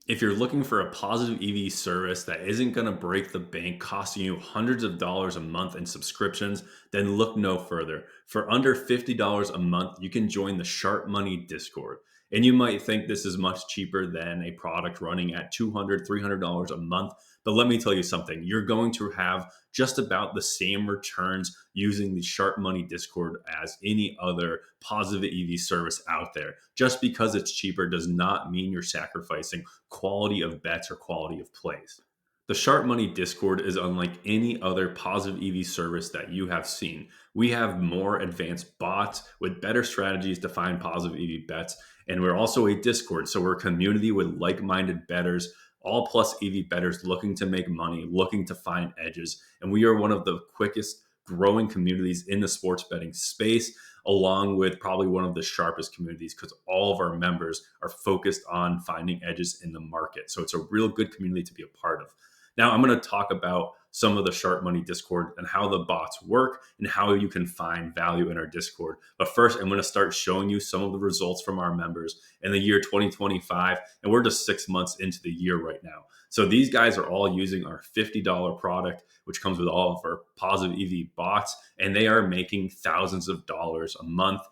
If you're looking for a positive EV service that isn't going to break the bank, costing you hundreds of dollars a month in subscriptions, then look no further. For under $50 a month, you can join the SharpMoney Discord. And you might think this is much cheaper than a product running at $200, $300 a month. But let me tell you something, you're going to have just about the same returns using the SharpMoney Discord as any other positive EV service out there. Just because it's cheaper does not mean you're sacrificing quality of bets or quality of plays. The Sharp Money Discord is unlike any other positive EV service that you have seen. We have more advanced bots with better strategies to find positive EV bets. And we're also a Discord. So we're a community with like minded bettors, all plus EV bettors looking to make money, looking to find edges. And we are one of the quickest growing communities in the sports betting space, along with probably one of the sharpest communities because all of our members are focused on finding edges in the market. So it's a real good community to be a part of. Now, I'm going to talk about some of the Sharp Money Discord and how the bots work and how you can find value in our Discord. But first, I'm going to start showing you some of the results from our members in the year 2025. And we're just 6 months into the year right now. So these guys are all using our $50 product, which comes with all of our positive EV bots, and they are making thousands of dollars a month.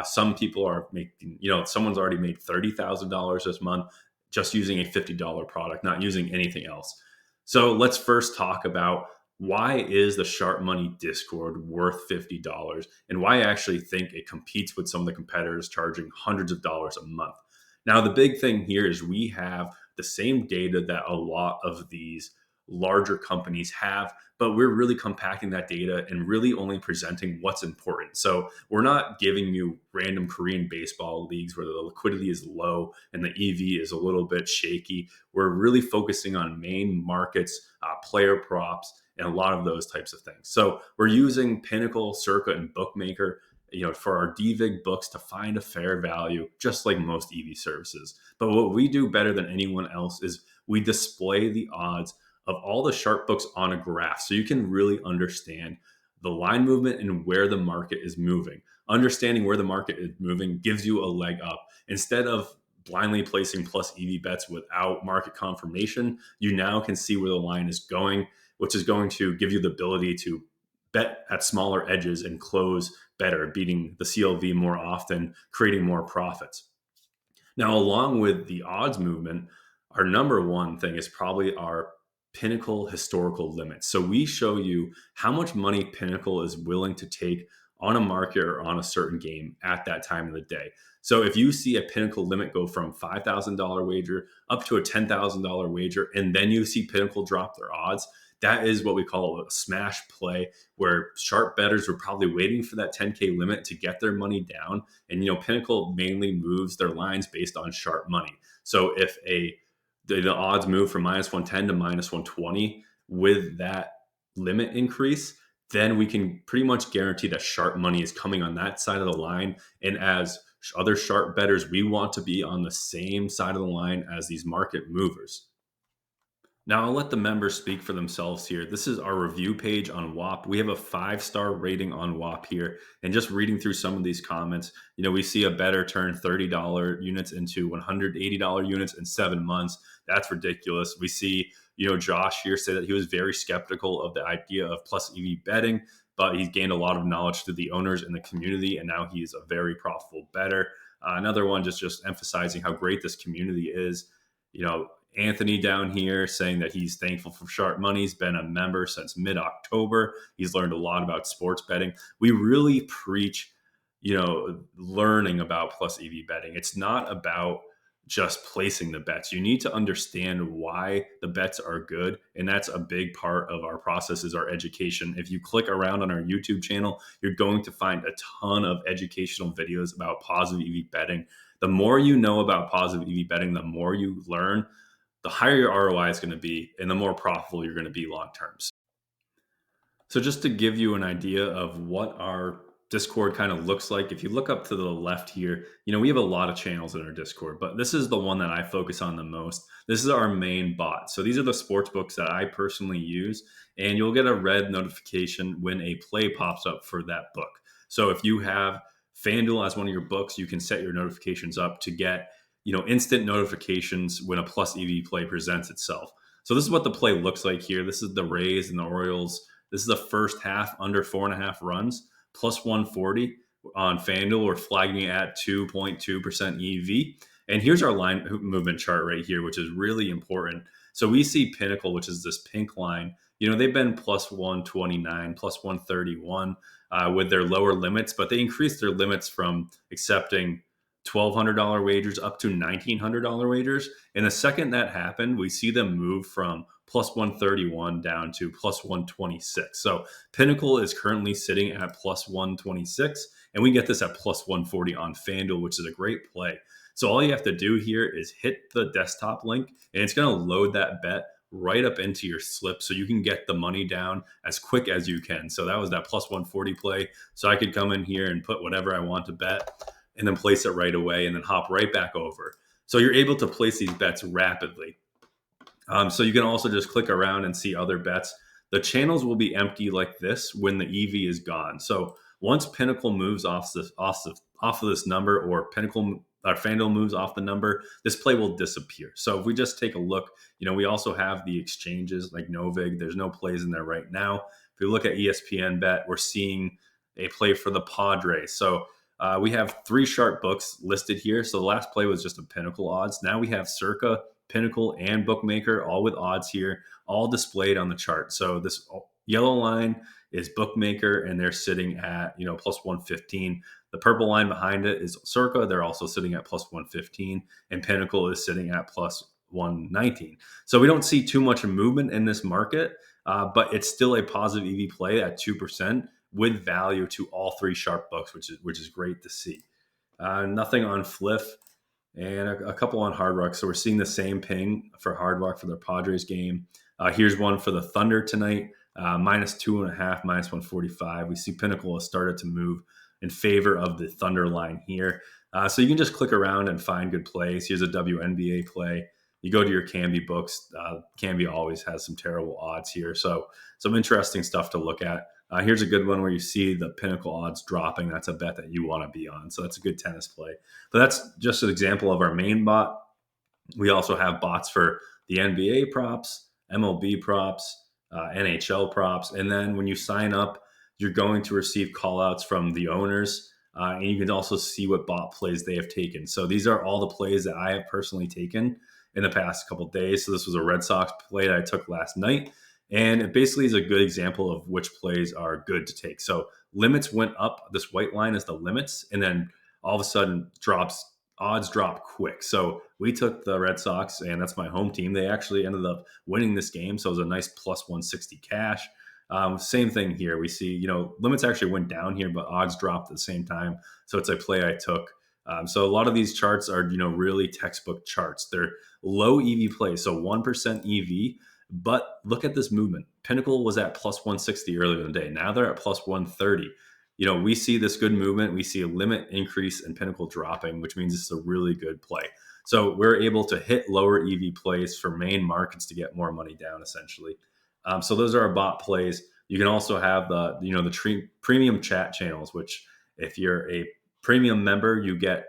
Some people are making, someone's already made $30,000 this month just using a $50 product, not using anything else. So let's first talk about why is the Sharp Money Discord worth $50 and why I actually think it competes with some of the competitors charging hundreds of dollars a month. Now, the big thing here is we have the same data that a lot of these larger companies have, but we're really compacting that data and really only presenting what's important. So we're not giving you random Korean baseball leagues where the liquidity is low and the EV is a little bit shaky. We're really focusing on main markets, player props, and a lot of those types of things. So we're using Pinnacle, Circa, and BookMaker, for our DVIG books to find a fair value, just like most EV services. But what we do better than anyone else is we display the odds of all the sharp books on a graph so you can really understand the line movement and where the market is moving. Understanding where the market is moving gives you a leg up. Instead of blindly placing plus EV bets without market confirmation, you now can see where the line is going, which is going to give you the ability to bet at smaller edges and close better, beating the CLV more often, creating more profits. Now, along with the odds movement, our number one thing is probably our Pinnacle historical limits. So we show you how much money Pinnacle is willing to take on a market or on a certain game at that time of the day. So if you see a Pinnacle limit go from $5,000 wager up to a $10,000 wager, and then you see Pinnacle drop their odds, that is what we call a smash play, where sharp bettors were probably waiting for that 10K limit to get their money down. And, Pinnacle mainly moves their lines based on sharp money. So if the odds move from minus 110 to minus 120 with that limit increase, then we can pretty much guarantee that sharp money is coming on that side of the line. And as other sharp bettors, we want to be on the same side of the line as these market movers. Now, I'll let the members speak for themselves here. This is our review page on WAP. We have a 5-star rating on WAP here. And just reading through some of these comments, we see a bettor turn $30 units into $180 units in 7 months. That's ridiculous. We see, Josh here say that he was very skeptical of the idea of plus EV betting, but he's gained a lot of knowledge through the owners in the community, and now he's a very profitable bettor. Another one just emphasizing how great this community is. Anthony down here saying that he's thankful for Sharp Money. He's been a member since mid-October. He's learned a lot about sports betting. We really preach, learning about plus EV betting. It's not about just placing the bets. You need to understand why the bets are good. And that's a big part of our process is our education. If you click around on our YouTube channel, you're going to find a ton of educational videos about positive EV betting. The more you know about positive EV betting, the more you learn, the higher your ROI is going to be and the more profitable you're going to be long term. So just to give you an idea of what our Discord kind of looks like, if you look up to the left here, we have a lot of channels in our Discord, but this is the one that I focus on the most. This is our main bot. So these are the sports books that I personally use, and you'll get a red notification when a play pops up for that book. So if you have FanDuel as one of your books, you can set your notifications up to get instant notifications when a plus EV play presents itself. So this is what the play looks like here. This is the Rays and the Orioles. This is the first half under 4.5 runs, plus 140 on FanDuel. We're flagging it at 2.2% EV. And here's our line movement chart right here, which is really important. So we see Pinnacle, which is this pink line. They've been plus 129, plus 131 with their lower limits, but they increased their limits from accepting $1,200 wagers up to $1,900 wagers. And the second that happened, we see them move from plus 131 down to plus 126. So Pinnacle is currently sitting at plus 126, and we get this at plus 140 on FanDuel, which is a great play. So all you have to do here is hit the desktop link, and it's going to load that bet right up into your slip so you can get the money down as quick as you can. So that was that plus 140 play. So I could come in here and put whatever I want to bet and then place it right away and then hop right back over. So you're able to place these bets rapidly. So you can also just click around and see other bets. The channels will be empty like this when the EV is gone. So once Pinnacle moves off of this number, or FanDuel moves off the number, this play will disappear. So if we just take a look, we also have the exchanges like Novig. There's no plays in there right now. If we look at ESPN Bet, we're seeing a play for the Padres. So we have 3 sharp books listed here. So the last play was just a Pinnacle odds. Now we have Circa, Pinnacle, and BookMaker, all with odds here, all displayed on the chart. So this yellow line is BookMaker, and they're sitting at plus 115. The purple line behind it is Circa. They're also sitting at plus 115, and Pinnacle is sitting at plus 119. So we don't see too much movement in this market, but it's still a positive EV play at 2% with value to all 3 sharp books, which is great to see. Nothing on Fliff, and a couple on Hard Rock. So we're seeing the same ping for Hard Rock for their Padres game. Here's one for the Thunder tonight, minus 2.5, minus 145. We see Pinnacle has started to move in favor of the Thunder line here. So you can just click around and find good plays. Here's a WNBA play. You go to your Canby books. Canby always has some terrible odds here. So some interesting stuff to look at. Here's a good one where you see the Pinnacle odds dropping. That's a bet that you want to be on. So that's a good tennis play. But that's just an example of our main bot. We also have bots for the NBA props, MLB props, NHL props. And then when you sign up, you're going to receive call outs from the owners. And you can also see what bot plays they have taken. So these are all the plays that I have personally taken in the past couple of days. So this was a Red Sox play that I took last night. And it basically is a good example of which plays are good to take. So limits went up. This white line is the limits. And then all of a sudden odds drop quick. So we took the Red Sox, and that's my home team. They actually ended up winning this game. So it was a nice plus 160 cash. Same thing here. We see, limits actually went down here, but odds dropped at the same time. So it's a play I took. So a lot of these charts are, really textbook charts. They're low EV plays. So 1% EV. But look at this movement. Pinnacle was at plus 160 earlier in the day. Now they're at plus 130. We see this good movement. We see a limit increase and Pinnacle dropping, which means it's a really good play. So we're able to hit lower EV plays for main markets to get more money down, essentially. So those are our bot plays. You can also have the premium chat channels, which if you're a premium member, you get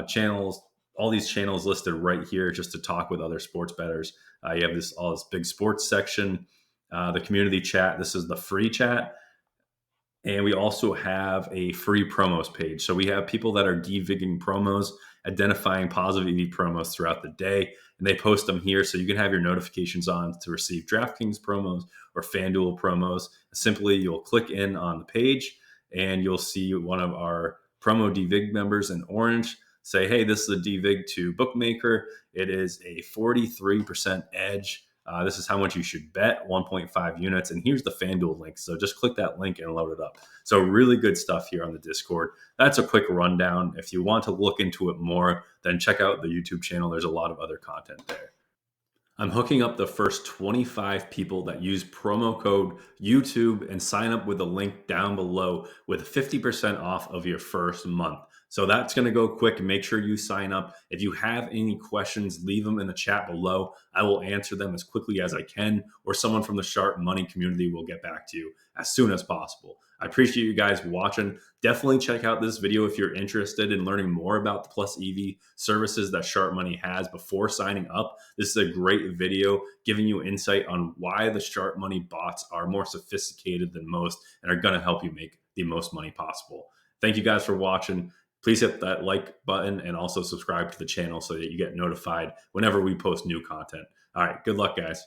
channels, all these channels listed right here just to talk with other sports bettors. You have all this big sports section, the community chat. This is the free chat. And we also have a free promos page. So we have people that are devigging promos, identifying positive EV promos throughout the day, and they post them here. So you can have your notifications on to receive DraftKings promos or FanDuel promos. Simply, you'll click in on the page and you'll see one of our promo devig members in orange say, hey, this is a devig to BookMaker. It is a 43% edge. This is how much you should bet, 1.5 units. And here's the FanDuel link. So just click that link and load it up. So really good stuff here on the Discord. That's a quick rundown. If you want to look into it more, then check out the YouTube channel. There's a lot of other content there. I'm hooking up the first 25 people that use promo code YouTube and sign up with the link down below with 50% off of your first month. So that's going to go quick. Make sure you sign up. If you have any questions, leave them in the chat below. I will answer them as quickly as I can, or someone from the Sharp Money community will get back to you as soon as possible. I appreciate you guys watching. Definitely check out this video if you're interested in learning more about the Plus EV services that Sharp Money has before signing up. This is a great video giving you insight on why the Sharp Money bots are more sophisticated than most and are going to help you make the most money possible. Thank you guys for watching. Please hit that like button and also subscribe to the channel so that you get notified whenever we post new content. All right, good luck, guys.